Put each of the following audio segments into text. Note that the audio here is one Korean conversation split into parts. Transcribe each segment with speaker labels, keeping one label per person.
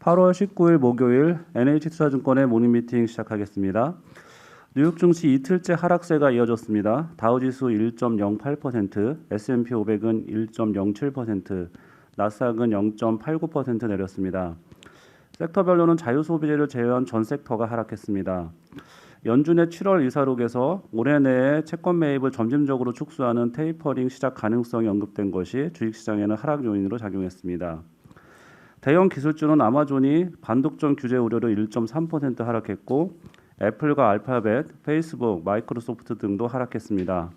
Speaker 1: 8월 19일 목요일 NH투자증권의 모닝미팅 시작하겠습니다. 뉴욕 증시 이틀째 하락세가 이어졌습니다. 다우지수 1.08%, S&P 500은 1.07%, 나스닥은 0.89% 내렸습니다. 섹터별로는 자유소비재를 제외한 전 섹터가 하락했습니다. 연준의 7월 의사록에서 올해 내에 채권 매입을 점진적으로 축소하는 테이퍼링 시작 가능성이 언급된 것이 주식시장에는 하락 요인으로 작용했습니다. 대형 기술주는 아마존이 반독점 규제 우려로 1.3% 하락했고 애플과 알파벳, 페이스북, 마이크로소프트 등도 하락했습니다.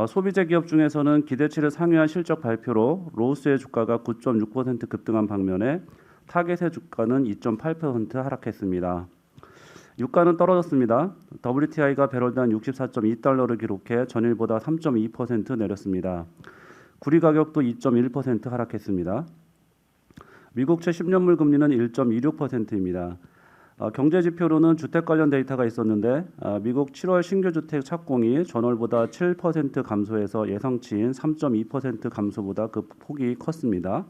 Speaker 1: 소비재 기업 중에서는 기대치를 상회한 실적 발표로 로스의 주가가 9.6% 급등한 반면에 타겟의 주가는 2.8% 하락했습니다. 유가는 떨어졌습니다. WTI가 배럴당 64.2달러를 기록해 전일보다 3.2% 내렸습니다. 구리 가격도 2.1% 하락했습니다. 미국채 10년물 금리는 1.26%입니다. 경제 지표로는 주택 관련 데이터가 있었는데 미국 7월 신규 주택 착공이 전월보다 7% 감소해서 예상치인 3.2% 감소보다 그 폭이 컸습니다.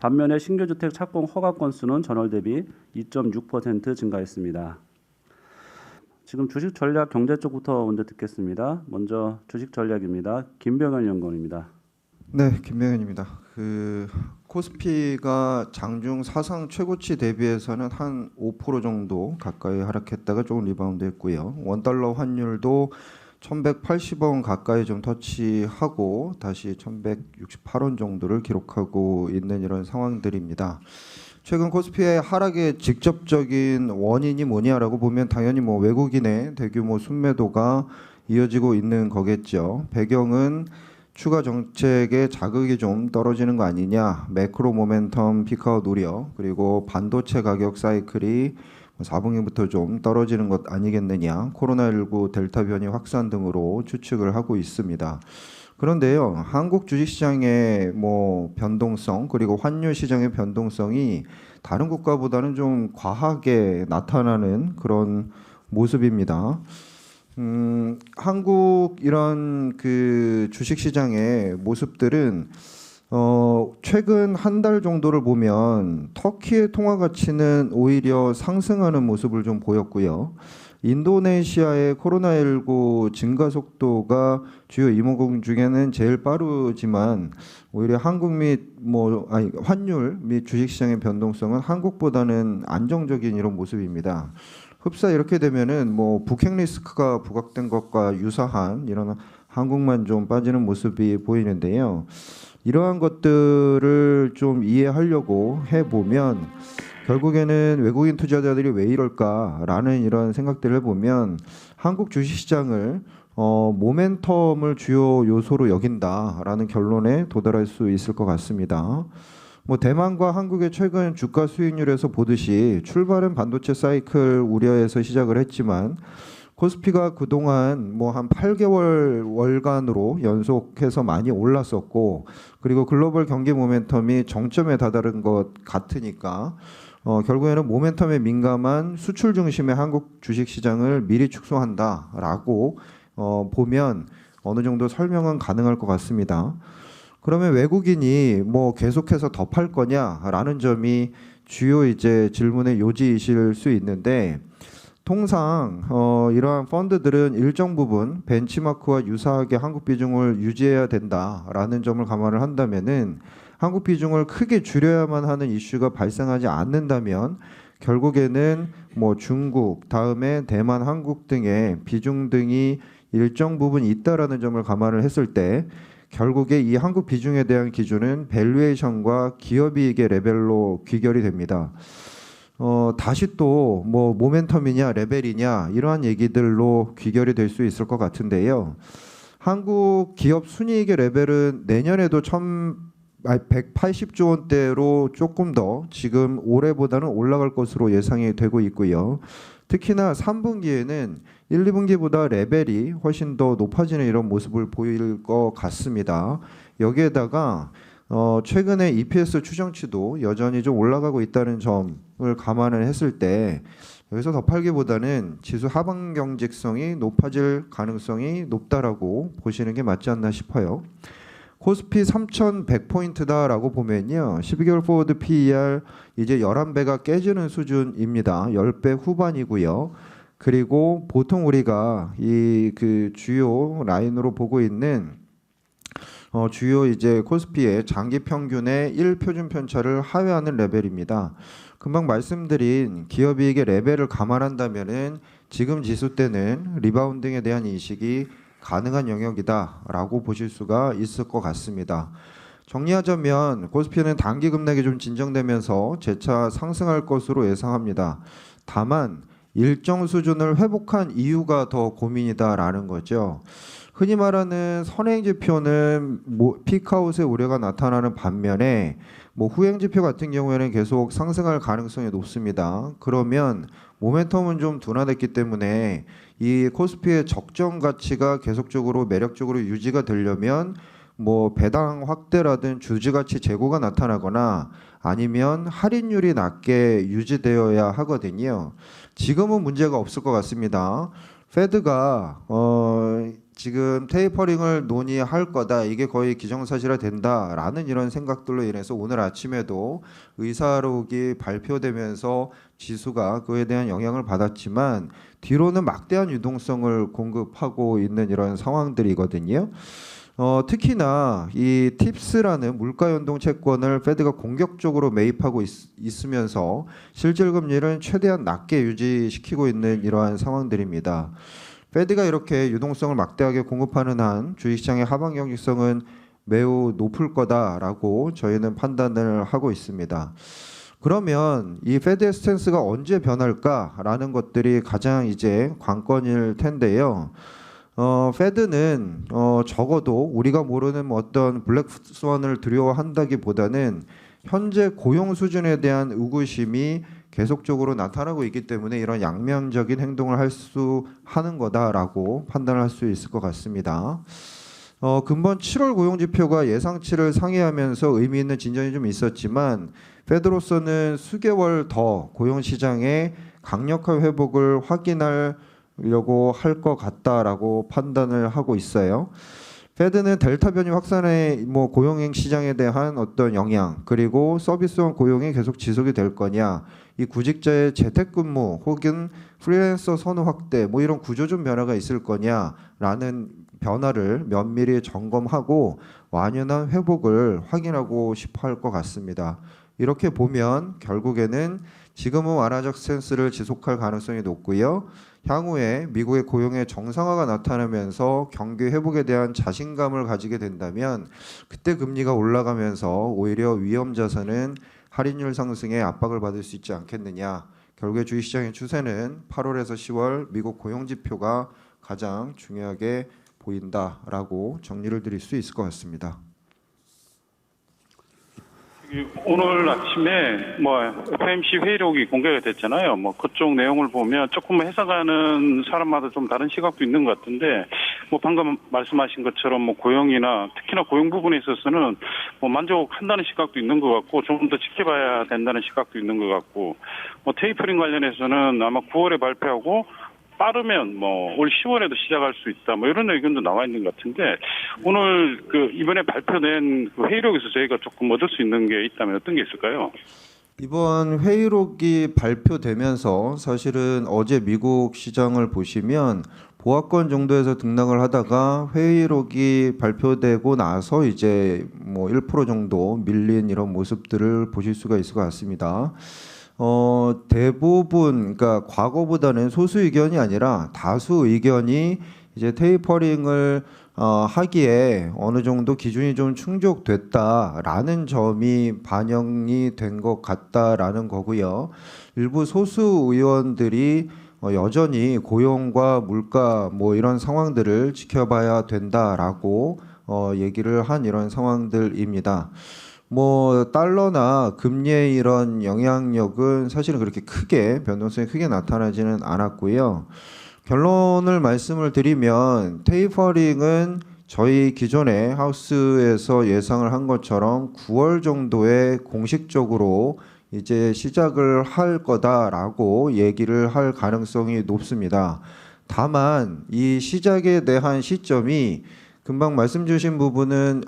Speaker 1: 반면에 신규 주택 착공 허가 건수는 전월 대비 2.6% 증가했습니다. 지금 주식 전략 경제 쪽부터 먼저 듣겠습니다. 먼저 주식 전략입니다. 김병현 연구원입니다.
Speaker 2: 네, 김병현입니다. 코스피가 장중 사상 최고치 대비해서는 한 5% 정도 가까이 하락했다가 조금 리바운드했고요. 원달러 환율도 1,180원 가까이 좀 터치하고 다시 1,168원 정도를 기록하고 있는 이런 상황들입니다. 최근 코스피의 하락의 직접적인 원인이 뭐냐라고 보면 당연히 외국인의 대규모 순매도가 이어지고 있는 거겠죠. 배경은 추가 정책의 자극이 좀 떨어지는 거 아니냐, 매크로 모멘텀 피크아웃 우려, 그리고 반도체 가격 사이클이 4분기부터 좀 떨어지는 것 아니겠느냐, 코로나19 델타 변이 확산 등으로 추측을 하고 있습니다. 그런데요, 한국 주식시장의 변동성 그리고 환율 시장의 변동성이 다른 국가보다는 좀 과하게 나타나는 그런 모습입니다. 한국 이런 주식시장의 모습들은 최근 한 달 정도를 보면 터키의 통화 가치는 오히려 상승하는 모습을 좀 보였고요. 인도네시아의 코로나19 증가 속도가 주요 이모국 중에는 제일 빠르지만 오히려 한국 환율 및 주식시장의 변동성은 한국보다는 안정적인 이런 모습입니다. 흡사 이렇게 되면은 북핵 리스크가 부각된 것과 유사한 이런 한국만 좀 빠지는 모습이 보이는데요. 이러한 것들을 좀 이해하려고 해보면 결국에는 외국인 투자자들이 왜 이럴까라는 이런 생각들을 보면 한국 주식시장을 모멘텀을 주요 요소로 여긴다라는 결론에 도달할 수 있을 것 같습니다. 대만과 한국의 최근 주가 수익률에서 보듯이 출발은 반도체 사이클 우려에서 시작을 했지만 코스피가 그동안 한 8개월 월간으로 연속해서 많이 올랐었고 그리고 글로벌 경기 모멘텀이 정점에 다다른 것 같으니까 결국에는 모멘텀에 민감한 수출 중심의 한국 주식시장을 미리 축소한다라고 보면 어느 정도 설명은 가능할 것 같습니다. 그러면 외국인이 계속해서 더 팔 거냐라는 점이 주요 질문의 요지이실 수 있는데 통상 이러한 펀드들은 일정 부분 벤치마크와 유사하게 한국 비중을 유지해야 된다라는 점을 감안을 한다면은 한국 비중을 크게 줄여야만 하는 이슈가 발생하지 않는다면 결국에는 중국, 다음에 대만, 한국 등의 비중 등이 일정 부분 있다라는 점을 감안을 했을 때 결국에 이 한국 비중에 대한 기준은 밸류에이션과 기업이익의 레벨로 귀결이 됩니다. 다시 또 모멘텀이냐 레벨이냐 이러한 얘기들로 귀결이 될 수 있을 것 같은데요. 한국 기업 순이익의 레벨은 내년에도 180조 원대로 조금 더 지금 올해보다는 올라갈 것으로 예상이 되고 있고요. 특히나 3분기에는 1, 2분기보다 레벨이 훨씬 더 높아지는 이런 모습을 보일 것 같습니다. 여기에다가 최근에 EPS 추정치도 여전히 좀 올라가고 있다는 점을 감안을 했을 때 여기서 더 팔기보다는 지수 하방 경직성이 높아질 가능성이 높다라고 보시는 게 맞지 않나 싶어요. 코스피 3,100포인트다라고 보면요. 12개월 포워드 PER 이제 11배가 깨지는 수준입니다. 10배 후반이고요. 그리고 보통 우리가 이 그 주요 라인으로 보고 있는 주요 이제 코스피의 장기 평균의 1표준 편차를 하회하는 레벨입니다. 금방 말씀드린 기업이익의 레벨을 감안한다면은 지금 지수 때는 리바운딩에 대한 인식이 가능한 영역이다라고 보실 수가 있을 것 같습니다. 정리하자면 코스피는 단기 급락이 좀 진정되면서 재차 상승할 것으로 예상합니다. 다만 일정 수준을 회복한 이유가 더 고민이다라는 거죠. 흔히 말하는 선행 지표는 피크아웃의 우려가 나타나는 반면에 후행 지표 같은 경우에는 계속 상승할 가능성이 높습니다. 그러면 모멘텀은 좀 둔화됐기 때문에 이 코스피의 적정 가치가 계속적으로 매력적으로 유지가 되려면 배당 확대라든 주주 가치 재고가 나타나거나 아니면 할인율이 낮게 유지되어야 하거든요. 지금은 문제가 없을 것 같습니다. 페드가 지금 테이퍼링을 논의할 거다. 이게 거의 기정사실화 된다라는 이런 생각들로 인해서 오늘 아침에도 의사록이 발표되면서 지수가 그에 대한 영향을 받았지만 뒤로는 막대한 유동성을 공급하고 있는 이런 상황들이거든요. 특히나 이 팁스라는 물가연동 채권을 페드가 공격적으로 매입하고 있으면서 실질 금리를 최대한 낮게 유지시키고 있는 이러한 상황들입니다. 페드가 이렇게 유동성을 막대하게 공급하는 한 주식시장의 하방 경직성은 매우 높을 거다라고 저희는 판단을 하고 있습니다. 그러면 이 페드의 스탠스가 언제 변할까라는 것들이 가장 이제 관건일 텐데요. 페드는 적어도 우리가 모르는 어떤 블랙스완을 두려워한다기보다는 현재 고용 수준에 대한 의구심이 계속적으로 나타나고 있기 때문에 이런 양면적인 행동을 하는 거다라고 판단을 할 수 있을 것 같습니다. 근본 7월 고용 지표가 예상치를 상회하면서 의미 있는 진전이 좀 있었지만 페드로서는 수개월 더 고용 시장의 강력한 회복을 확인하려고 할 것 같다라고 판단을 하고 있어요. 페드는 델타 변이 확산의 고용 시장에 대한 어떤 영향 그리고 서비스원 고용이 계속 지속이 될 거냐, 이 구직자의 재택근무 혹은 프리랜서 선호 확대 이런 구조적 변화가 있을 거냐라는 변화를 면밀히 점검하고 완연한 회복을 확인하고 싶어 할 것 같습니다. 이렇게 보면 결국에는 지금은 완화적 스탠스를 지속할 가능성이 높고요. 향후에 미국의 고용의 정상화가 나타나면서 경기 회복에 대한 자신감을 가지게 된다면 그때 금리가 올라가면서 오히려 위험 자산은 할인율 상승에 압박을 받을 수 있지 않겠느냐. 결국에 주식시장의 추세는 8월에서 10월 미국 고용 지표가 가장 중요하게 보인다라고 정리를 드릴 수 있을 것 같습니다.
Speaker 3: 오늘 아침에 FOMC 회의록이 공개가 됐잖아요. 그쪽 내용을 보면 조금 해석하는 사람마다 좀 다른 시각도 있는 것 같은데, 방금 말씀하신 것처럼 고용이나 특히나 고용 부분에 있어서는 만족한다는 시각도 있는 것 같고, 좀 더 지켜봐야 된다는 시각도 있는 것 같고, 테이퍼링 관련해서는 아마 9월에 발표하고 빠르면 올 10월에도 시작할 수 있다. 이런 의견도 나와 있는 것 같은데, 오늘 이번에 발표된 회의록에서 저희가 조금 얻을 수 있는 게 있다면 어떤 게 있을까요?
Speaker 2: 이번 회의록이 발표되면서 사실은 어제 미국 시장을 보시면 보합권 정도에서 등락을 하다가 회의록이 발표되고 나서 이제 1% 정도 밀린 이런 모습들을 보실 수가 있을 것 같습니다. 대부분 그러니까 과거보다는 소수 의견이 아니라 다수 의견이 이제 테이퍼링을 하기에 어느 정도 기준이 좀 충족됐다라는 점이 반영이 된 것 같다라는 거고요. 일부 소수 의원들이 여전히 고용과 물가 이런 상황들을 지켜봐야 된다라고 얘기를 한 이런 상황들입니다. 달러나 금리의 이런 영향력은 사실은 그렇게 크게 변동성이 크게 나타나지는 않았고요. 결론을 말씀을 드리면 테이퍼링은 저희 기존에 하우스에서 예상을 한 것처럼 9월 정도에 공식적으로 이제 시작을 할 거다라고 얘기를 할 가능성이 높습니다. 다만 이 시작에 대한 시점이 금방 말씀 주신 부분은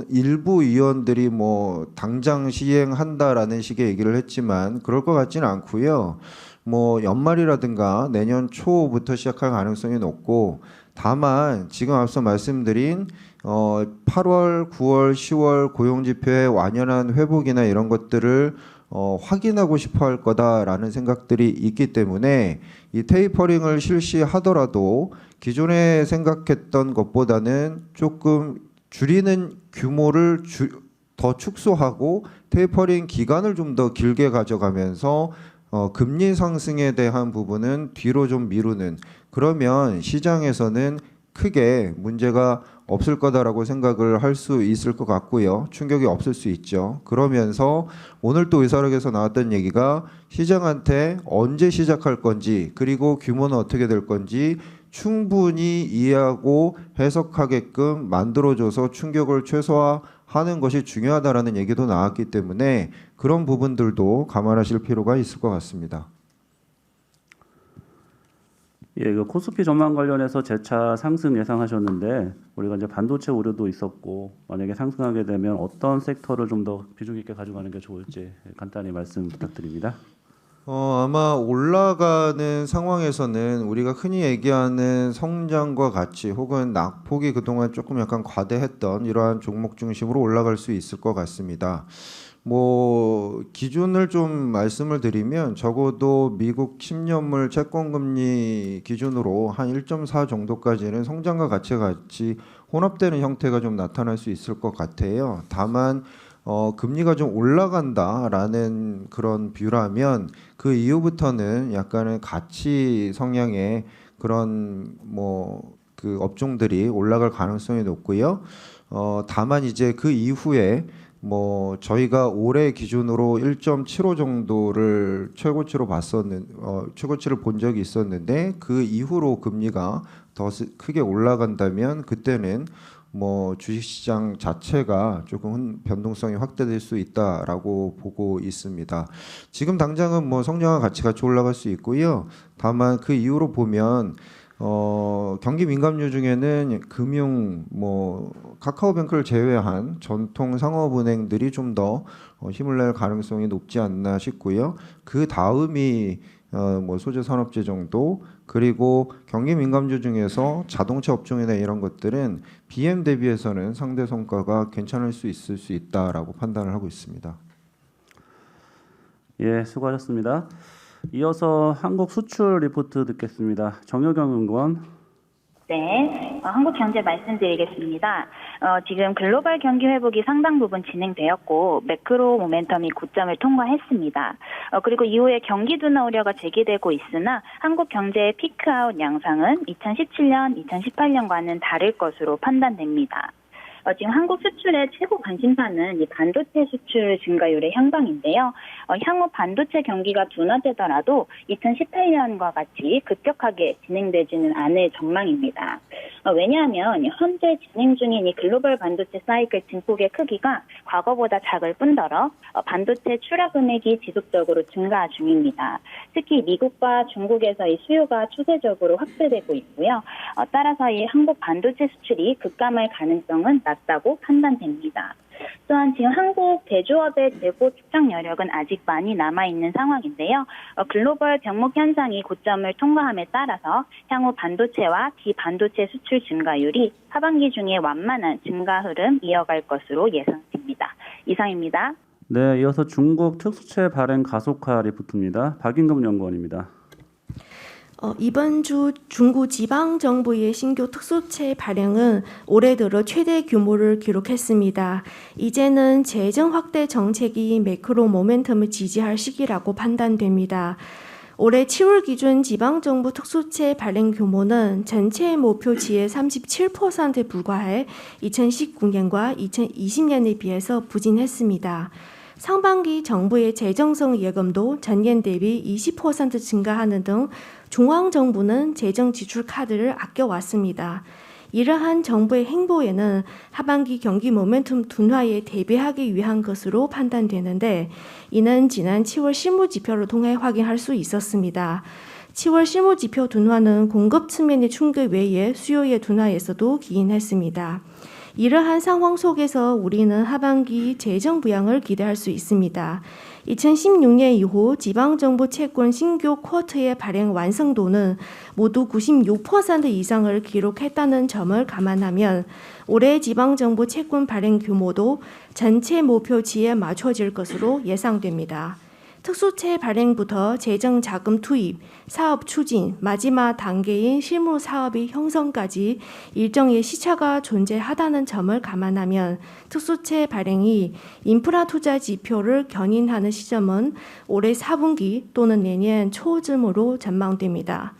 Speaker 2: 일부 의원들이 뭐 당장 시행한다라는 식의 얘기를 했지만 그럴 것 같지는 않고요. 뭐 연말이라든가 내년 초부터 시작할 가능성이 높고, 다만 지금 앞서 말씀드린 8월, 9월, 10월 고용지표의 완연한 회복이나 이런 것들을 확인하고 싶어 할 거다라는 생각들이 있기 때문에 이 테이퍼링을 실시하더라도 기존에 생각했던 것보다는 조금 줄이는 규모를 더 축소하고 테이퍼링 기간을 좀 더 길게 가져가면서 금리 상승에 대한 부분은 뒤로 좀 미루는, 그러면 시장에서는 크게 문제가 없을 거다라고 생각을 할 수 있을 것 같고요. 충격이 없을 수 있죠. 그러면서 오늘 또 의사록에서 나왔던 얘기가 시장한테 언제 시작할 건지, 그리고 규모는 어떻게 될 건지 충분히 이해하고 해석하게끔 만들어줘서 충격을 최소화하는 것이 중요하다라는 얘기도 나왔기 때문에 그런 부분들도 감안하실 필요가 있을 것 같습니다.
Speaker 1: 예, 그 코스피 전망 관련해서 재차 상승 예상하셨는데 우리가 이제 반도체 우려도 있었고 만약에 상승하게 되면 어떤 섹터를 좀 더 비중 있게 가져가는 게 좋을지 간단히 말씀 부탁드립니다.
Speaker 2: 아마 올라가는 상황에서는 우리가 흔히 얘기하는 성장과 같이 혹은 낙폭이 그동안 조금 약간 과대했던 이러한 종목 중심으로 올라갈 수 있을 것 같습니다. 뭐 기준을 좀 말씀을 드리면 적어도 미국 10년물 채권금리 기준으로 한 1.4 정도까지는 성장과 같이 혼합되는 형태가 좀 나타날 수 있을 것 같아요. 다만 금리가 좀 올라간다라는 그런 뷰라면 그 이후부터는 약간의 가치 성향의 그런 뭐 그 업종들이 올라갈 가능성이 높고요. 다만 이제 그 이후에 뭐 저희가 올해 기준으로 1.75 정도를 최고치로 최고치를 본 적이 있었는데 그 이후로 금리가 더 크게 올라간다면 그때는 뭐 주식시장 자체가 조금 변동성이 확대될 수 있다라고 보고 있습니다. 지금 당장은 뭐 성장과 같이 올라갈 수 있고요. 다만 그 이후로 보면 경기 민감주 중에는 금융, 뭐 카카오뱅크를 제외한 전통 상업은행들이 좀 더 힘을 낼 가능성이 높지 않나 싶고요. 그 다음이 뭐 소재산업재 정도, 그리고 경기 민감주 중에서 자동차 업종이나 이런 것들은 BM 대비해서는 상대 성과가 괜찮을 수 있을 수 있다라고 판단을 하고 있습니다.
Speaker 1: 예, 수고하셨습니다. 이어서 한국 수출 리포트 듣겠습니다. 정효경 의원.
Speaker 4: 네, 한국 경제 말씀드리겠습니다. 지금 글로벌 경기 회복이 상당 부분 진행되었고 매크로 모멘텀이 고점을 통과했습니다. 그리고 이후에 경기 둔화 우려가 제기되고 있으나 한국 경제의 피크아웃 양상은 2017년, 2018년과는 다를 것으로 판단됩니다. 지금 한국 수출의 최고 관심사는 이 반도체 수출 증가율의 향방인데요. 향후 반도체 경기가 둔화되더라도 2018년과 같이 급격하게 진행되지는 않을 전망입니다. 왜냐하면 현재 진행 중인 이 글로벌 반도체 사이클 증폭의 크기가 과거보다 작을 뿐더러 반도체 출하 금액이 지속적으로 증가 중입니다. 특히 미국과 중국에서 이 수요가 추세적으로 확대되고 있고요. 따라서 이 한국 반도체 수출이 급감할 가능성은 낮다고 판단됩니다. 또한 지금 한국 제조업의 재고 축적 여력은 아직 많이 남아있는 상황인데요. 글로벌 병목 현상이 고점을 통과함에 따라서 향후 반도체와 비반도체 수출 증가율이 하반기 중에 완만한 증가 흐름 이어갈 것으로 예상됩니다. 이상입니다.
Speaker 1: 네, 이어서 중국 특수채 발행 가속화 리포트입니다. 박인금 연구원입니다.
Speaker 5: 이번 주 중국 지방정부의 신규 특수채 발행은 올해 들어 최대 규모를 기록했습니다. 이제는 재정 확대 정책이 매크로 모멘텀을 지지할 시기라고 판단됩니다. 올해 7월 기준 지방정부 특수채 발행 규모는 전체 목표치의 37%에 불과해 2019년과 2020년에 비해서 부진했습니다. 상반기 정부의 재정성 예금도 전년 대비 20% 증가하는 등 중앙정부는 재정 지출 카드를 아껴왔습니다. 이러한 정부의 행보에는 하반기 경기 모멘텀 둔화에 대비하기 위한 것으로 판단되는데 이는 지난 10월 실무지표를 통해 확인할 수 있었습니다. 10월 실무 지표 둔화는 공급 측면의 충격 외에 수요의 둔화에서도 기인했습니다. 이러한 상황 속에서 우리는 하반기 재정 부양을 기대할 수 있습니다. 2016년 이후 지방정부 채권 신규 쿼터의 발행 완성도는 모두 96% 이상을 기록했다는 점을 감안하면 올해 지방정부 채권 발행 규모도 전체 목표치에 맞춰질 것으로 예상됩니다. 특수채 발행부터 재정 자금 투입, 사업 추진, 마지막 단계인 실무 사업의 형성까지 일정의 시차가 존재하다는 점을 감안하면 특수채 발행이 인프라 투자 지표를 견인하는 시점은 올해 4분기 또는 내년 초쯤으로 전망됩니다.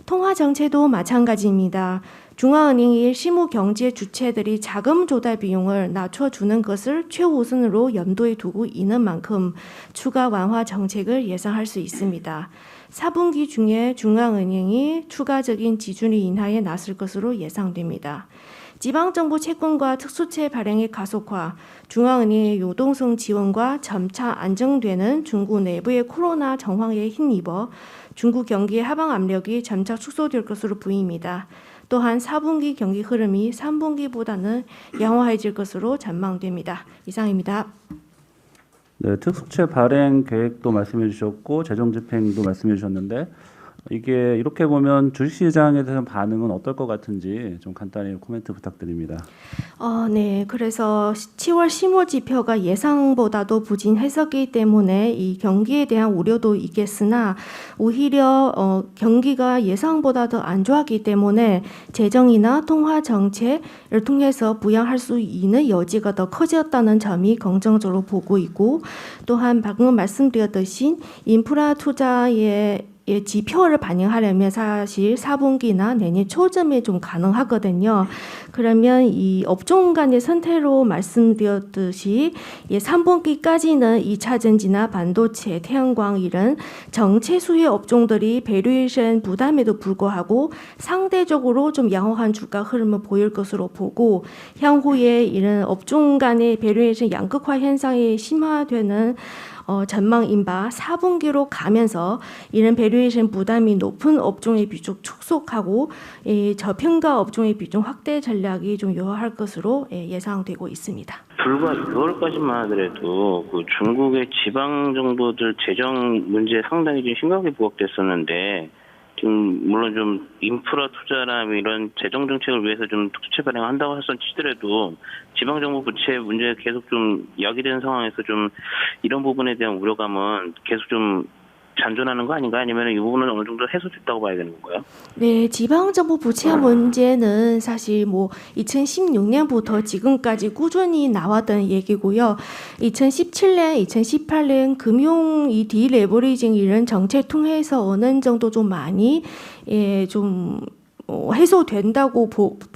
Speaker 5: 통화 정책도 마찬가지입니다. 중앙은행이 실무 경제 주체들이 자금 조달 비용을 낮춰주는 것을 최우선으로 염두에 두고 있는 만큼 추가 완화 정책을 예상할 수 있습니다. 4분기 중에 중앙은행이 추가적인 지준을 인하에 나설 것으로 예상됩니다. 지방정부 채권과 특수채 발행의 가속화, 중앙은행의 유동성 지원과 점차 안정되는 중국 내부의 코로나 정황에 힘입어 중국 경기의 하방 압력이 점차 축소될 것으로 보입니다. 또한 4분기 경기 흐름이 3분기보다는 양호해질 것으로 전망됩니다. 이상입니다.
Speaker 1: 네, 특수채 발행 계획도 말씀해 주셨고 재정 집행도 말씀해 주셨는데 이게 이렇게 보면 주식시장에 대한 반응은 어떨 것 같은지 좀 간단히 코멘트 부탁드립니다.
Speaker 5: 네. 그래서 10월 실무 지표가 예상보다도 부진했었기 때문에 이 경기에 대한 우려도 있겠으나 오히려 경기가 예상보다도 안 좋았기 때문에 재정이나 통화 정책을 통해서 부양할 수 있는 여지가 더 커졌다는 점이 긍정적으로 보고 있고 또한 방금 말씀드렸듯이 인프라 투자의 지표를 반영하려면 사실 4분기나 내년 초쯤에 좀 가능하거든요. 그러면 이 업종 간의 선택으로 말씀드렸듯이 3분기까지는 2차 전지나 반도체, 태양광 이런 정체 수혜 업종들이 배류에이션 부담에도 불구하고 상대적으로 좀 양호한 주가 흐름을 보일 것으로 보고 향후에 이런 업종 간의 배류에이션 양극화 현상이 심화되는 전망인 바 4분기로 가면서 이런 배류에이션 부담이 높은 업종의 비중 축소하고 저평가 업종의 비중 확대 전략이 좀 요할 것으로 예상되고 있습니다.
Speaker 6: 불과 6월까지만 하더라도 그 중국의 지방 정부들 재정 문제 상당히 좀 심각하게 부각됐었는데 지금 물론 좀 인프라 투자나 이런 재정 정책을 위해서 좀 특수채 발행한다고 치더라도 지방 정부 부채 문제 계속 좀 야기되는 상황에서 좀 이런 부분에 대한 우려감은 계속 좀 잔존하는 거 아닌가? 아니면 이 부분은 어느 정도 해소됐다고 봐야 되는 건가요?
Speaker 5: 네, 지방정부 부채 문제는 사실 2016년부터 지금까지 꾸준히 나왔던 얘기고요. 2017년, 2018년 금융 이 디레버리징 이런 정책 통해서 어느 정도 좀 많이 좀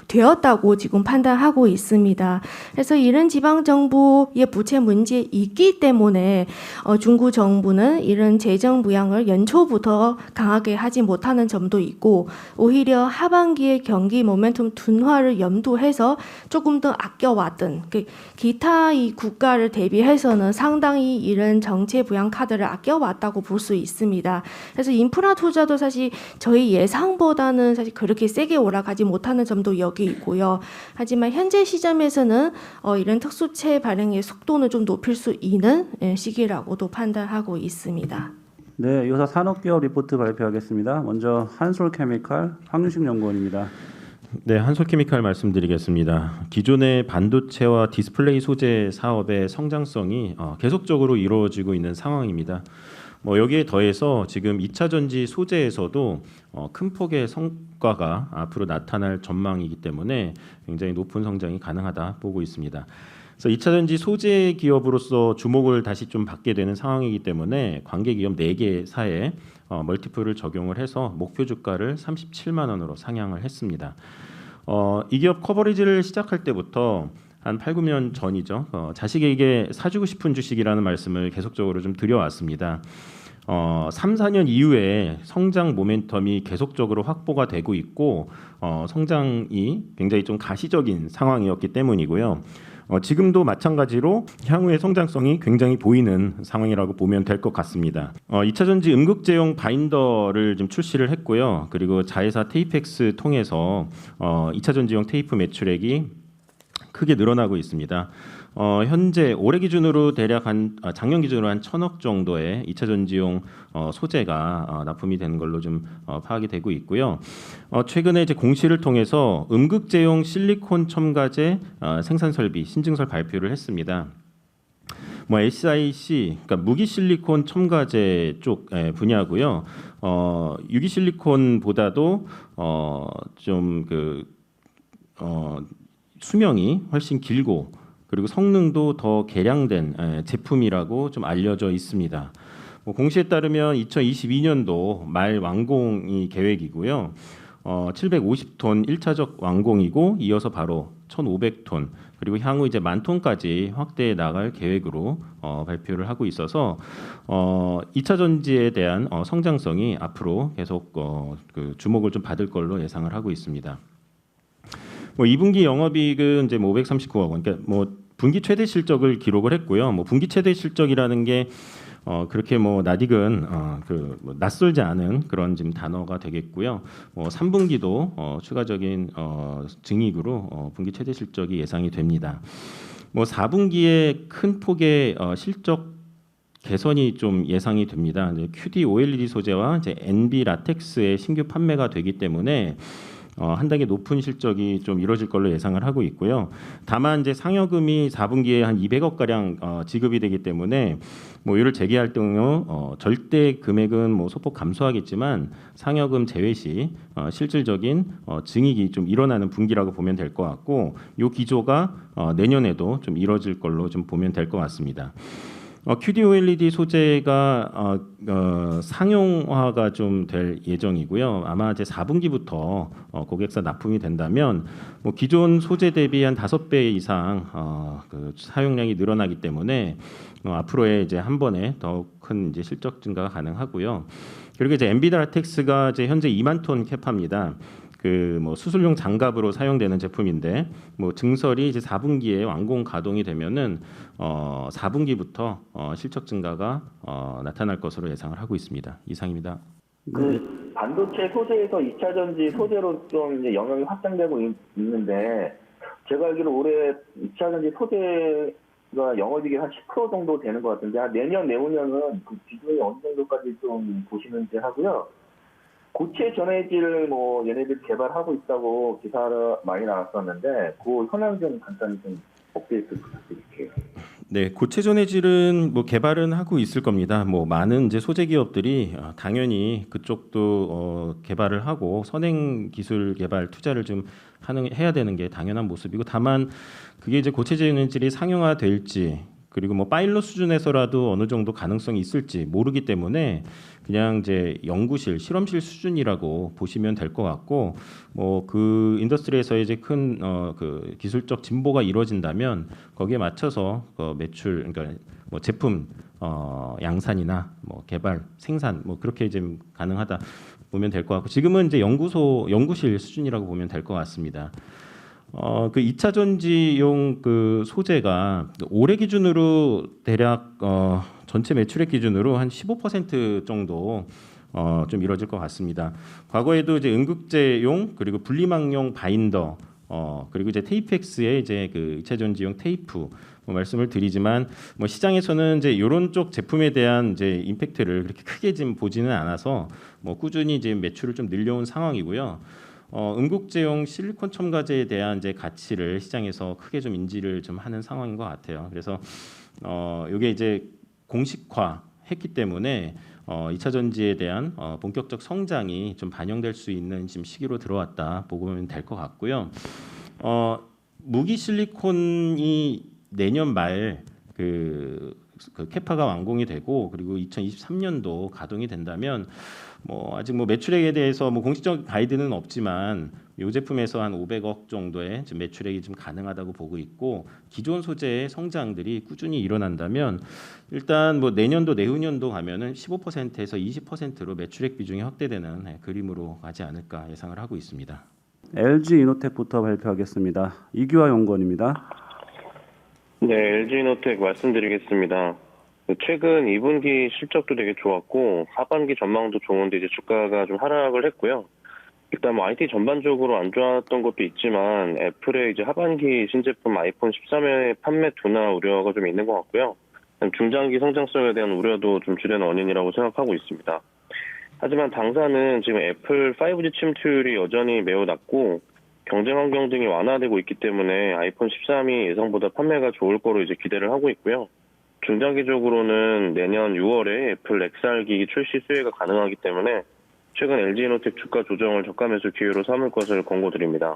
Speaker 5: 되었다고 지금 판단하고 있습니다. 그래서 이런 지방 정부의 부채 문제 있기 때문에 중국 정부는 이런 재정 부양을 연초부터 강하게 하지 못하는 점도 있고 오히려 하반기에 경기 모멘텀 둔화를 염두해서 조금 더 아껴왔던 기타 이 국가를 대비해서는 상당히 이런 정체 부양 카드를 아껴왔다고 볼 수 있습니다. 그래서 인프라 투자도 사실 저희 예상보다는 사실 그렇게 세게 올라가지 못하는 점도 여기 있고요. 하지만 현재 시점에서는 이런 특수채 발행의 속도는 좀 높일 수 있는 시기라고도 판단하고 있습니다.
Speaker 1: 네, 이어서 산업기업 리포트 발표하겠습니다. 먼저 한솔케미칼 황유식 연구원입니다.
Speaker 7: 네, 한솔케미칼 말씀드리겠습니다. 기존의 반도체와 디스플레이 소재 사업의 성장성이 계속적으로 이루어지고 있는 상황입니다. 여기에 더해서 지금 2차 전지 소재에서도 큰 폭의 성과가 앞으로 나타날 전망이기 때문에 굉장히 높은 성장이 가능하다 보고 있습니다. 그래서 2차 전지 소재 기업으로서 주목을 다시 좀 받게 되는 상황이기 때문에 관계 기업 4개사에 멀티플을 적용을 해서 목표 주가를 37만 원으로 상향을 했습니다. 이 기업 커버리지를 시작할 때부터 한 8, 9년 전이죠. 자식에게 사주고 싶은 주식이라는 말씀을 계속적으로 좀 드려왔습니다. 3, 4년 이후에 성장 모멘텀이 계속적으로 확보가 되고 있고 성장이 굉장히 좀 가시적인 상황이었기 때문이고요. 지금도 마찬가지로 향후의 성장성이 굉장히 보이는 상황이라고 보면 될 것 같습니다. 2차전지 음극제용 바인더를 좀 출시를 했고요. 그리고 자회사 테이펙스 통해서 2차전지용 테이프 매출액이 크게 늘어나고 있습니다. 현재 올해 기준으로 대략 작년 기준으로 한 1,000억 정도의 2차 전지용 소재가 납품이 되는 걸로 좀 파악이 되고 있고요. 최근에 이제 공시를 통해서 음극제용 실리콘 첨가제 생산 설비 신증설 발표를 했습니다. SIC, 그러니까 무기 실리콘 첨가제 쪽 분야고요. 유기 실리콘보다도 좀 수명이 훨씬 길고 그리고 성능도 더 개량된 제품이라고 좀 알려져 있습니다. 공시에 따르면 2022년도 말 완공이 계획이고요. 750톤 1차적 완공이고 이어서 바로 1,500톤 그리고 향후 이제 10,000톤까지 확대해 나갈 계획으로 발표를 하고 있어서 2차 전지에 대한 성장성이 앞으로 계속 주목을 좀 받을 걸로 예상을 하고 있습니다. 2분기 영업이익은 이제 539억 원, 그러니까 분기 최대 실적을 기록을 했고요. 분기 최대 실적이라는 게 그렇게 낯익은 낯설지 않은 그런 지금 단어가 되겠고요. 3분기도 추가적인 증이익으로 분기 최대 실적이 예상이 됩니다. 4분기에 큰 폭의 실적 개선이 좀 예상이 됩니다. QD OLED 소재와 이제 NB 라텍스의 신규 판매가 되기 때문에 한 단계 높은 실적이 좀 이루어질 걸로 예상을 하고 있고요. 다만 이제 상여금이 4분기에 한 200억 가량 지급이 되기 때문에 이를 재개할 경우 절대 금액은 소폭 감소하겠지만 상여금 제외 시 실질적인 증익이 좀 일어나는 분기라고 보면 될 것 같고 이 기조가 내년에도 좀 이루어질 걸로 좀 보면 될 것 같습니다. QD OLED 소재가 상용화가 좀 될 예정이고요. 아마 이제 4분기부터 고객사 납품이 된다면 기존 소재 대비 한 5배 이상 사용량이 늘어나기 때문에 앞으로의 이제 한 번에 더 큰 이제 실적 증가가 가능하고요. 그리고 이제 NB 라텍스가 이제 현재 2만 톤 캐파입니다. 수술용 장갑으로 사용되는 제품인데 증설이 이제 4분기에 완공 가동이 되면은 4분기부터 실적 증가가 나타날 것으로 예상을 하고 있습니다. 이상입니다.
Speaker 8: 반도체 소재에서 2차 전지 소재로 좀 이제 영역이 확장되고 있는데 제가 알기로 올해 2차 전지 소재가 영업이익이 한 10% 정도 되는 것 같은데 내년 내후년은 그 기준이 어느 정도까지 좀 보시는지 하고요. 고체 전해질을 얘네들 개발하고 있다고 기사가 많이 나왔었는데 그 현황 좀 간단히 좀 업데이트 부탁드릴게요.
Speaker 7: 네, 고체 전해질은 개발은 하고 있을 겁니다. 많은 이제 소재 기업들이 당연히 그쪽도 개발을 하고 선행 기술 개발 투자를 좀 해야 되는 게 당연한 모습이고 다만 그게 이제 고체 전해질이 상용화될지 그리고 파일럿 수준에서라도 어느 정도 가능성이 있을지 모르기 때문에 그냥 이제 연구실, 실험실 수준이라고 보시면 될 것 같고 그 인더스트리에서 이제 큰 그 기술적 진보가 이루어진다면 거기에 맞춰서 매출 그러니까 제품 양산이나 개발, 생산 그렇게 이제 가능하다 보면 될 것 같고 지금은 이제 연구실 수준이라고 보면 될 것 같습니다. 그 2차 전지용 그 소재가 올해 기준으로 대략 전체 매출액 기준으로 한 15% 정도 좀 이루어질 것 같습니다. 과거에도 이제 음극제용 그리고 분리막용 바인더 그리고 이제 테이프엑스의 이제 그 2차 전지용 테이프 말씀을 드리지만 시장에서는 이제 이런 쪽 제품에 대한 이제 임팩트를 그렇게 크게 지금 보지는 않아서 꾸준히 이제 매출을 좀 늘려온 상황이고요. 음극제용 실리콘 첨가제에 대한 이제 가치를 시장에서 크게 좀 인지를 좀 하는 상황인 것 같아요. 그래서 이게 이제 공식화했기 때문에 2차 전지에 대한 본격적 성장이 좀 반영될 수 있는 지금 시기로 들어왔다 보면 될 것 같고요. 무기 실리콘이 내년 말 그 캐파가 완공이 되고 그리고 2023년도 가동이 된다면 아직 매출액에 대해서 공식적 가이드는 없지만 이 제품에서 한 500억 정도의 지금 매출액이 좀 가능하다고 보고 있고 기존 소재의 성장들이 꾸준히 일어난다면 일단 내년도 내후년도 가면은 15%에서 20%로 매출액 비중이 확대되는 그림으로 가지 않을까 예상을 하고 있습니다.
Speaker 1: LG 이노텍부터 발표하겠습니다. 이규하 연구원입니다.
Speaker 9: 네, LG이노텍 말씀드리겠습니다. 최근 2분기 실적도 되게 좋았고 하반기 전망도 좋은데 이제 주가가 좀 하락을 했고요. 일단 뭐 IT 전반적으로 안 좋았던 것도 있지만 애플의 이제 하반기 신제품 아이폰 13의 판매 둔화 우려가 좀 있는 것 같고요. 중장기 성장성에 대한 우려도 좀 주된 원인이라고 생각하고 있습니다. 하지만 당사는 지금 애플 5G 침투율이 여전히 매우 낮고 경쟁 환경 등이 완화되고 있기 때문에 아이폰 13이 예상보다 판매가 좋을 거로 이제 기대를 하고 있고요. 중장기적으로는 내년 6월에 애플 XR 기기 출시 수혜가 가능하기 때문에 최근 LG이노텍 주가 조정을 저가 매수 기회로 삼을 것을 권고드립니다.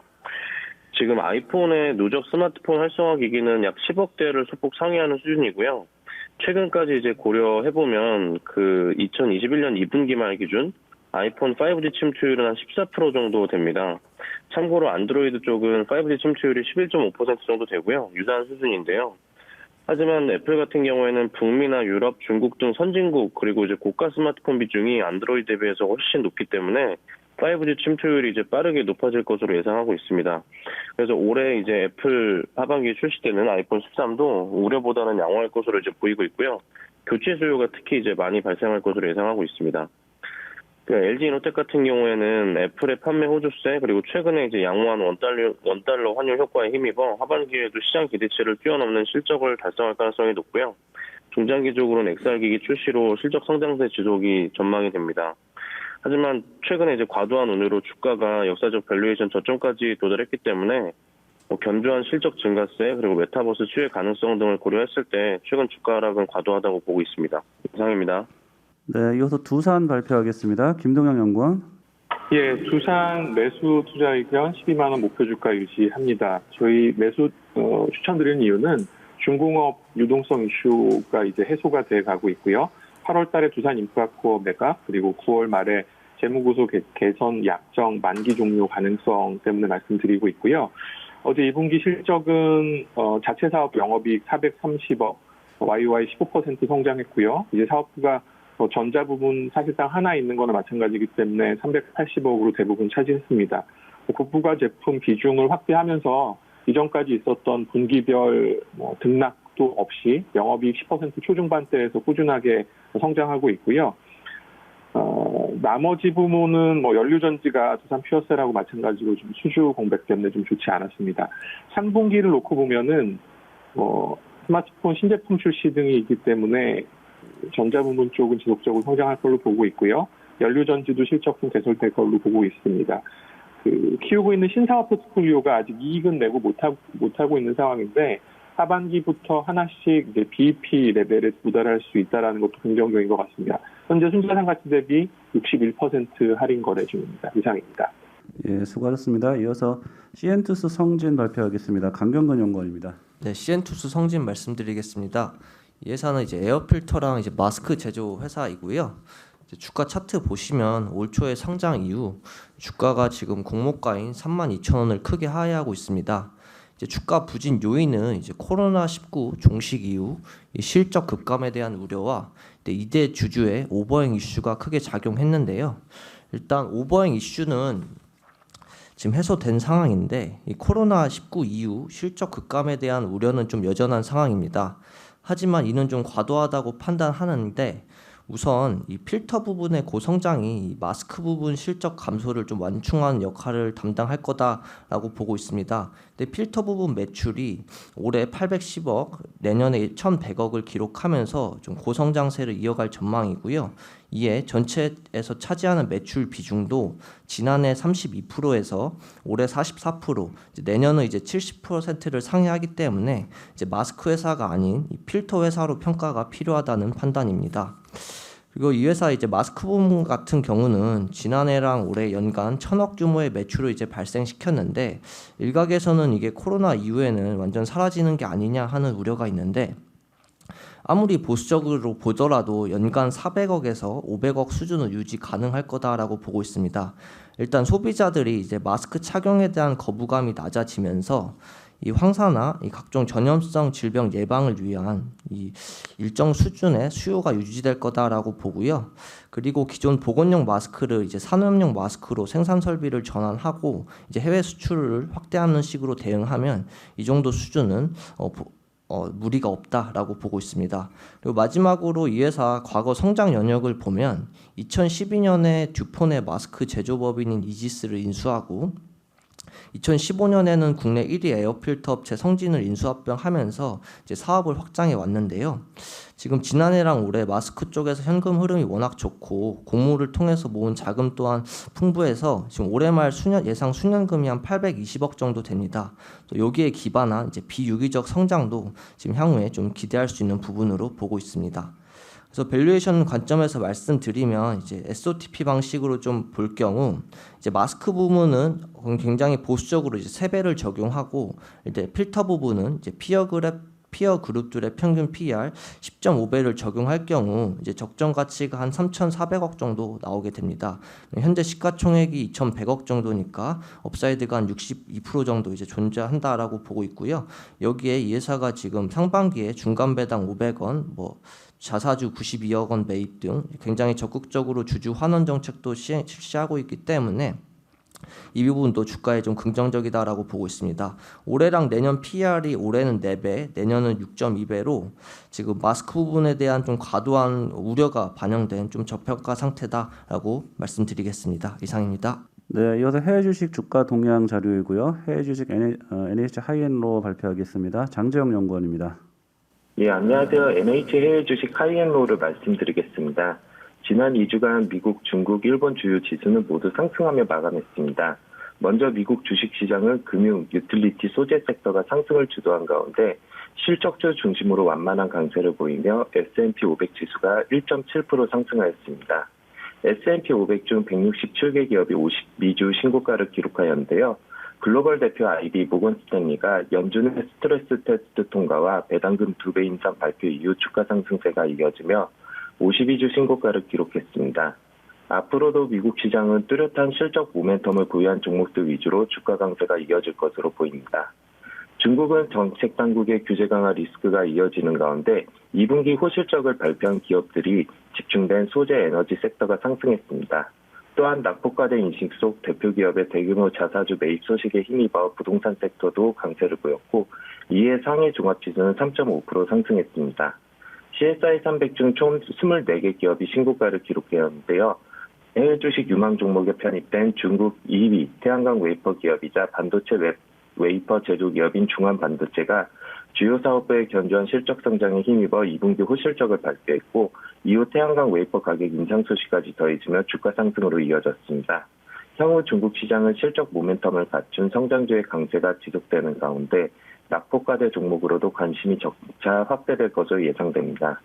Speaker 9: 지금 아이폰의 누적 스마트폰 활성화 기기는 약 10억 대를 소폭 상회하는 수준이고요. 최근까지 이제 고려해보면 그 2021년 2분기 말 기준 아이폰 5G 침투율은 한 14% 정도 됩니다. 참고로 안드로이드 쪽은 5G 침투율이 11.5% 정도 되고요. 유사한 수준인데요. 하지만 애플 같은 경우에는 북미나 유럽, 중국 등 선진국 그리고 이제 고가 스마트폰 비중이 안드로이드 대비해서 훨씬 높기 때문에 5G 침투율이 이제 빠르게 높아질 것으로 예상하고 있습니다. 그래서 올해 이제 애플 하반기에 출시되는 아이폰 13도 우려보다는 양호할 것으로 이제 보이고 있고요. 교체 수요가 특히 이제 많이 발생할 것으로 예상하고 있습니다. LG이노텍 같은 경우에는 애플의 판매 호조세 그리고 최근에 이제 양호한 원달러 환율 효과에 힘입어 하반기에도 시장 기대치를 뛰어넘는 실적을 달성할 가능성이 높고요. 중장기적으로는 XR 기기 출시로 실적 성장세 지속이 전망이 됩니다. 하지만 최근에 이제 과도한 운유로 주가가 역사적 밸류에이션 저점까지 도달했기 때문에 견조한 실적 증가세 그리고 메타버스 수혜 가능성 등을 고려했을 때 최근 주가 하락은 과도하다고 보고 있습니다. 이상입니다.
Speaker 1: 네, 이어서 두산 발표하겠습니다. 김동영 연구원.
Speaker 10: 예, 두산 매수 투자 의견 12만 원 목표 주가 유지합니다. 저희 매수 추천드리는 이유는 중공업 유동성 이슈가 이제 해소가 돼 가고 있고요. 8월 달에 두산 인프라코어 매각 그리고 9월 말에 재무구조 개선 약정 만기 종료 가능성 때문에 말씀드리고 있고요. 어제 2분기 실적은 자체 사업 영업이익 430억, YOY 15% 성장했고요. 이제 사업부가 전자 부분 사실상 하나 있는 거나 마찬가지이기 때문에 380억으로 대부분 차지했습니다. 국부가 제품 비중을 확대하면서 이전까지 있었던 분기별 등락도 없이 영업이익 10% 초중반대에서 꾸준하게 성장하고 있고요. 나머지 부문은 연료전지가 두산 퓨어셀하고 마찬가지로 좀 수주 공백 때문에 좀 좋지 않았습니다. 3분기를 놓고 보면은 스마트폰 신제품 출시 등이 있기 때문에 전자 부문 쪽은 지속적으로 성장할 걸로 보고 있고요. 연료전지도 실적 좀 개선될 걸로 보고 있습니다. 키우고 있는 신사업 포트폴리오가 아직 이익은 내고 못하고 있는 상황인데 하반기부터 하나씩 이제 BEP 레벨에 도달할 수 있다는 것도 긍정적인 것 같습니다. 현재 순자산 가치 대비 61% 할인 거래 중입니다. 이상입니다.
Speaker 1: 예, 수고하셨습니다. 이어서 시엔투스 성진 발표하겠습니다. 강경근 연구원입니다.
Speaker 11: 네, 시엔투스 성진 말씀드리겠습니다. 이 회사는 이제 에어필터랑 이제 마스크 제조 회사이고요. 이제 주가 차트 보시면 올 초에 상장 이후 주가가 지금 공모가인 32,000원을 크게 하회하고 있습니다. 이제 주가 부진 요인은 이제 코로나19 종식 이후 이 실적 급감에 대한 우려와 이대 주주의 오버행 이슈가 크게 작용했는데요. 일단 오버행 이슈는 지금 해소된 상황인데 이 코로나19 이후 실적 급감에 대한 우려는 좀 여전한 상황입니다. 하지만 이는 좀 과도하다고 판단하는데 우선 이 필터 부분의 고성장이 이 마스크 부분 실적 감소를 좀 완충하는 역할을 담당할 거다라고 보고 있습니다. 근데 필터 부분 매출이 올해 810억, 내년에 1,100억을 기록하면서 좀 고성장세를 이어갈 전망이고요. 이에 전체에서 차지하는 매출 비중도 지난해 32%에서 올해 44%, 내년은 이제 70%를 상회하기 때문에 이제 마스크 회사가 아닌 이 필터 회사로 평가가 필요하다는 판단입니다. 그리고 이 회사 이제 마스크 부분 같은 경우는 지난해랑 올해 연간 1,000억 규모의 매출을 이제 발생시켰는데 일각에서는 이게 코로나 이후에는 완전 사라지는 게 아니냐 하는 우려가 있는데 아무리 보수적으로 보더라도 연간 400억에서 500억 수준은 유지 가능할 거다라고 보고 있습니다. 일단 소비자들이 이제 마스크 착용에 대한 거부감이 낮아지면서 이 황사나 이 각종 전염성 질병 예방을 위한 이 일정 수준의 수요가 유지될 거다라고 보고요. 그리고 기존 보건용 마스크를 이제 산업용 마스크로 생산 설비를 전환하고 이제 해외 수출을 확대하는 식으로 대응하면 이 정도 수준은 무리가 없다라고 보고 있습니다. 그리고 마지막으로 이 회사 과거 성장 연역을 보면 2012년에 듀폰의 마스크 제조법인인 이지스를 인수하고 2015년에는 국내 1위 에어필터 업체 성진을 인수합병하면서 이제 사업을 확장해 왔는데요. 지금 지난해랑 올해 마스크 쪽에서 현금 흐름이 워낙 좋고 공모를 통해서 모은 자금 또한 풍부해서 지금 올해 말 예상 순연금이 한 820억 정도 됩니다. 또 여기에 기반한 이제 비유기적 성장도 지금 향후에 좀 기대할 수 있는 부분으로 보고 있습니다. 그래서 밸류에이션 관점에서 말씀드리면 이제 SOTP 방식으로 좀 볼 경우 이제 마스크 부분은 굉장히 보수적으로 이제 3배를 적용하고 이제 필터 부분은 이제 피어 그룹들의 평균 PER 10.5배를 적용할 경우 이제 적정 가치가 한 3,400억 정도 나오게 됩니다. 현재 시가총액이 2,100억 정도니까 업사이드가 한 62% 정도 이제 존재한다라고 보고 있고요. 여기에 이 회사가 지금 상반기에 중간 배당 500원, 자사주 92억 원 매입 등 굉장히 적극적으로 주주 환원 정책도 실시하고 있기 때문에 이 부분도 주가에 좀 긍정적이다라고 보고 있습니다. 올해랑 내년 PER이 올해는 4배, 내년은 6.2배로 지금 마스크 부분에 대한 좀 과도한 우려가 반영된 좀 저평가 상태다라고 말씀드리겠습니다. 이상입니다.
Speaker 1: 네, 이어서 해외 주식 주가 동향 자료이고요. 해외 주식 NH 하이엔로 발표하겠습니다. 장재영 연구원입니다.
Speaker 12: 예, 안녕하세요. NH 해외 주식 하이엔로를 말씀드리겠습니다. 지난 2주간 미국, 중국, 일본 주요 지수는 모두 상승하며 마감했습니다. 먼저 미국 주식시장은 금융, 유틸리티, 소재 섹터가 상승을 주도한 가운데 실적주 중심으로 완만한 강세를 보이며 S&P 500 지수가 1.7% 상승하였습니다. S&P 500 중 167개 기업이 52주 신고가를 기록하였는데요. 글로벌 대표 IB 모건 스탠리가 연준의 스트레스 테스트 통과와 배당금 2배 인상 발표 이후 주가 상승세가 이어지며 52주 신고가를 기록했습니다. 앞으로도 미국 시장은 뚜렷한 실적 모멘텀을 보유한 종목들 위주로 주가 강세가 이어질 것으로 보입니다. 중국은 정책 당국의 규제 강화 리스크가 이어지는 가운데 2분기 호실적을 발표한 기업들이 집중된 소재 에너지 섹터가 상승했습니다. 또한 낙폭과대 인식 속 대표 기업의 대규모 자사주 매입 소식에 힘입어 부동산 섹터도 강세를 보였고 이에 상해 종합지수는 3.5% 상승했습니다. CSI 300 중 총 24개 기업이 신고가를 기록했는데요. 해외 주식 유망 종목에 편입된 중국 2위 태양광 웨이퍼 기업이자 반도체 웨이퍼 제조 기업인 중환반도체가 주요 사업부의 견조한 실적 성장에 힘입어 2분기 호실적을 발표했고 이후 태양광 웨이퍼 가격 인상 소식까지 더해지며 주가 상승으로 이어졌습니다. 향후 중국 시장은 실적 모멘텀을 갖춘 성장주의 강세가 지속되는 가운데 낙폭과대 종목으로도 관심이 적자 확대될 것으로 예상됩니다.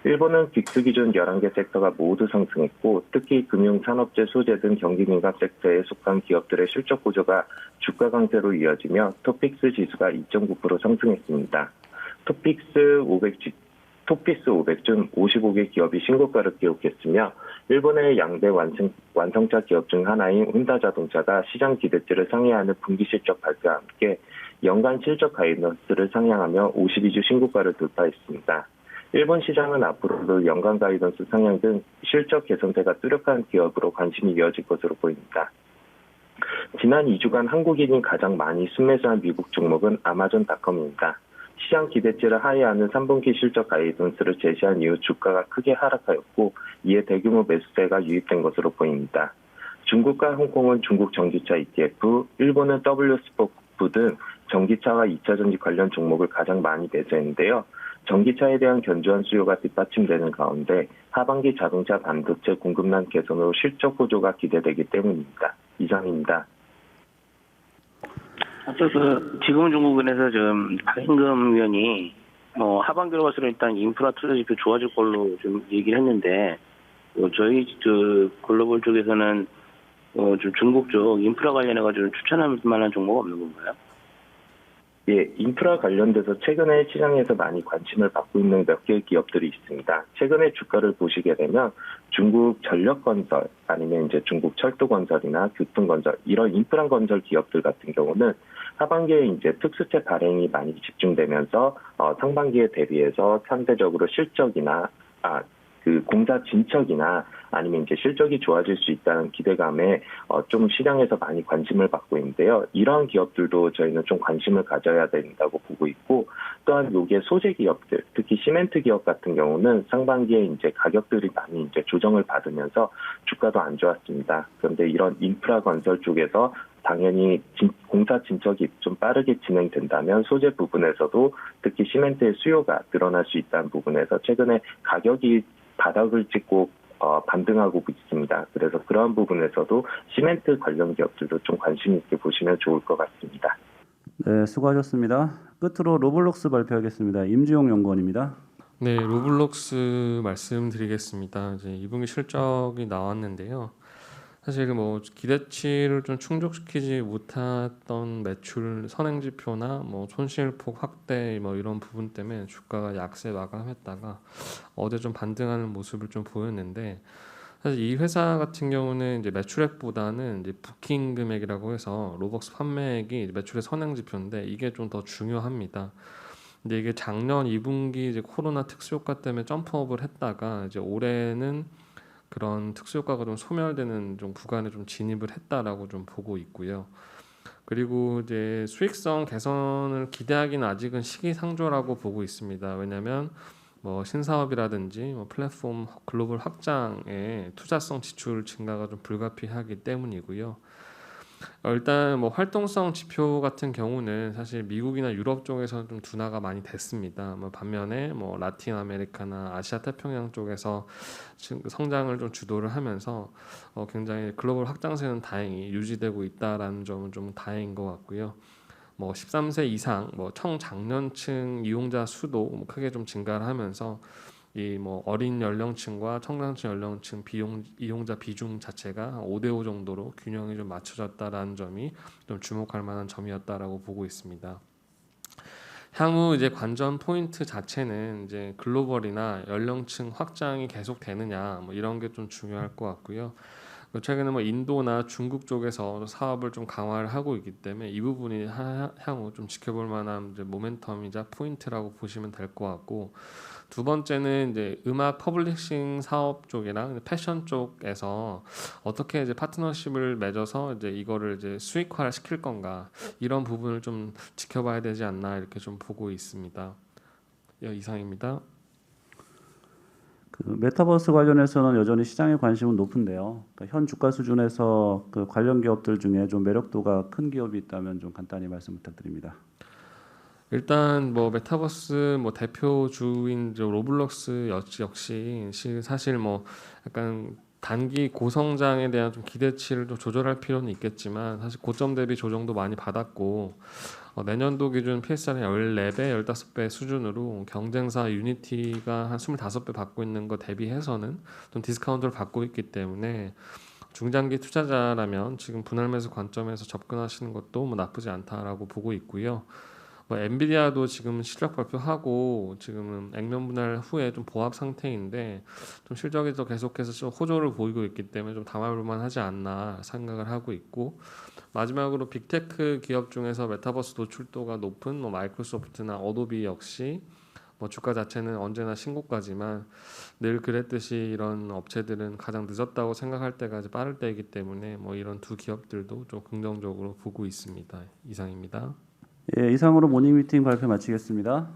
Speaker 12: 일본은 빅스 기준 11개 섹터가 모두 상승했고 특히 금융, 산업재, 소재 등 경기민감 섹터에 속한 기업들의 실적 구조가 주가 강세로 이어지며 토픽스 지수가 2.9% 상승했습니다. 토픽스 500 중 55개 기업이 신고가를 기록했으며 일본의 양대 완성차 기업 중 하나인 혼다자동차가 시장 기대치를 상회하는 분기 실적 발표와 함께 연간 실적 가이던스를 상향하며 52주 신고가를 돌파했습니다. 일본 시장은 앞으로도 연간 가이던스 상향 등 실적 개선세가 뚜렷한 기업으로 관심이 이어질 것으로 보입니다. 지난 2주간 한국인이 가장 많이 순매수한 미국 종목은 아마존닷컴입니다. 시장 기대치를 하회하는 3분기 실적 가이던스를 제시한 이후 주가가 크게 하락하였고 이에 대규모 매수세가 유입된 것으로 보입니다. 중국과 홍콩은 중국 전기차 ETF, 일본은 W스포크 등 전기차와 2차전지 관련 종목을 가장 많이 매수했는데요. 전기차에 대한 견조한 수요가 뒷받침되는 가운데 하반기 자동차 반도체 공급난 개선으로 실적 호조가 기대되기 때문입니다. 이상입니다.
Speaker 6: 지금 중국은에서 좀 박행금 위원이 하반기로 갈수록 일단 인프라 투자 지표 좋아질 걸로 좀 얘기를 했는데 저희 글로벌 쪽에서는 좀 중국 쪽 인프라 관련해가지고 추천할 만한 종목 없는 건가요?
Speaker 12: 예, 인프라 관련돼서 최근에 시장에서 많이 관심을 받고 있는 몇 개의 기업들이 있습니다. 최근에 주가를 보시게 되면 중국 전력건설 아니면 이제 중국 철도건설이나 교통건설 이런 인프라 건설 기업들 같은 경우는 하반기에 이제 특수채 발행이 많이 집중되면서 상반기에 대비해서 상대적으로 실적이나 공사 진척이나 아니면 이제 실적이 좋아질 수 있다는 기대감에 좀 시장에서 많이 관심을 받고 있는데요. 이러한 기업들도 저희는 좀 관심을 가져야 된다고 보고 있고, 또한 요게 소재 기업들, 특히 시멘트 기업 같은 경우는 상반기에 이제 가격들이 많이 이제 조정을 받으면서 주가도 안 좋았습니다. 그런데 이런 인프라 건설 쪽에서 당연히 공사 진척이 좀 빠르게 진행된다면 소재 부분에서도 특히 시멘트의 수요가 늘어날 수 있다는 부분에서 최근에 가격이 바닥을 찍고 반등하고 있습니다. 그래서 그러한 부분에서도 시멘트 관련 기업들도 좀 관심 있게 보시면 좋을 것 같습니다.
Speaker 1: 네, 수고하셨습니다. 끝으로 로블록스 발표하겠습니다. 임주용 연구원입니다.
Speaker 13: 네, 로블록스 말씀드리겠습니다. 이제 2분기 실적이 나왔는데요. 사실 뭐 기대치를 좀 충족시키지 못했던 매출 선행 지표나 뭐 손실폭 확대 뭐 이런 부분 때문에 주가가 약세 마감했다가 어제 좀 반등하는 모습을 좀 보였는데, 사실 이 회사 같은 경우는 이제 매출액보다는 이제 부킹 금액이라고 해서 로벅스 판매액이 매출의 선행 지표인데 이게 좀 더 중요합니다. 근데 이게 작년 2분기 이제 코로나 특수효과 때문에 점프업을 했다가 이제 올해는 그런 특수효과가 좀 소멸되는 좀 구간에 좀 진입을 했다라고 좀 보고 있고요. 그리고 이제 수익성 개선을 기대하기는 아직은 시기상조라고 보고 있습니다. 왜냐하면 뭐 신사업이라든지 뭐 플랫폼 글로벌 확장에 투자성 지출 증가가 좀 불가피하기 때문이고요. 일단 뭐 활동성 지표 같은 경우는 사실 미국이나 유럽 쪽에서는 좀 둔화가 많이 됐습니다. 뭐 반면에 뭐 라틴 아메리카나 아시아 태평양 쪽에서 성장을 좀 주도를 하면서 굉장히 글로벌 확장세는 다행히 유지되고 있다라는 점은 좀 다행인 것 같고요. 뭐 13세 이상 뭐 청장년층 이용자 수도 뭐 크게 좀 증가를 하면서 이 뭐 어린 연령층과 청장층 연령층 이용자 비중 자체가 5대5 정도로 균형이 좀 맞춰졌다라는 점이 좀 주목할 만한 점이었다라고 보고 있습니다. 향후 이제 관전 포인트 자체는 이제 글로벌이나 연령층 확장이 계속되느냐 뭐 이런 게 좀 중요할 것 같고요. 최근에 뭐 인도나 중국 쪽에서 사업을 좀 강화를 하고 있기 때문에 이 부분이 향후 좀 지켜볼 만한 이제 모멘텀이자 포인트라고 보시면 될 것 같고, 두 번째는 이제 음악 퍼블리싱 사업 쪽이랑 패션 쪽에서 어떻게 이제 파트너십을 맺어서 이제 이거를 이제 수익화를 시킬 건가, 이런 부분을 좀 지켜봐야 되지 않나 이렇게 좀 보고 있습니다. 이상입니다.
Speaker 1: 그 메타버스 관련해서는 여전히 시장의 관심은 높은데요. 그러니까 현 주가 수준에서 그 관련 기업들 중에 좀 매력도가 큰 기업이 있다면 좀 간단히 말씀 부탁드립니다.
Speaker 13: 일단 뭐 메타버스 뭐 대표주인 로블록스 역시 사실 뭐 약간 단기 고성장에 대한 좀 기대치를 좀 조절할 필요는 있겠지만, 사실 고점 대비 조정도 많이 받았고 내년도 기준 PSR이 14배, 15배 수준으로 경쟁사 유니티가 한 25배 받고 있는 거 대비해서는 좀 디스카운트를 받고 있기 때문에 중장기 투자자라면 지금 분할 매수 관점에서 접근하시는 것도 뭐 나쁘지 않다라고 보고 있고요. 뭐 엔비디아도 지금 실적 발표하고 지금은 액면 분할 후에 좀 보합 상태인데 좀 실적이 더 계속해서 좀 호조를 보이고 있기 때문에 좀 담아볼 만하지 않나 생각을 하고 있고, 마지막으로 빅테크 기업 중에서 메타버스 노출도가 높은 뭐 마이크로소프트나 어도비 역시 뭐 주가 자체는 언제나 신고가지만 늘 그랬듯이 이런 업체들은 가장 늦었다고 생각할 때가 이제 빠를 때이기 때문에 뭐 이런 두 기업들도 좀 긍정적으로 보고 있습니다. 이상입니다.
Speaker 1: 예, 이상으로 모닝미팅 발표 마치겠습니다.